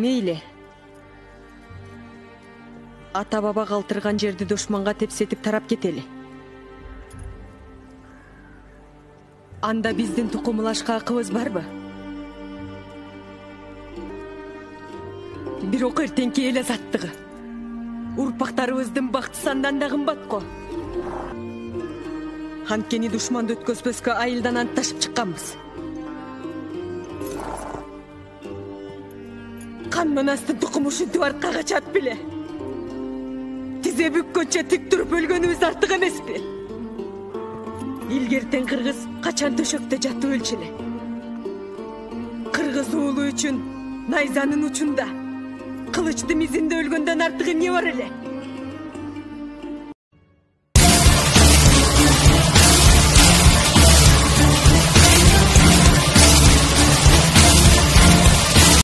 Мейлі. Ата-баба қалтырған жерді дошманға тепсетіп тарап кетелі. Анда біздің тұқымылашқа ақыбыз бар ба? Бирок эртеңки эл азаттыгы. Урпактарыбыздын бакты сандан да кымбат го. Анткени душманды өткөзбөскө айылдан антташып чыкканбыз. Канман астын тукуму ушинтип артка качат беле. Тизе бүккөнчө тик туруп өлгөнүбүз артык эмеспи? Илгертен кыргыз качан төшөктө жатып өлчү эле. Кыргыз уулу үчүн найзанын учунда, кылычты мизинде өлгөндөн артыгы эмне бар эле?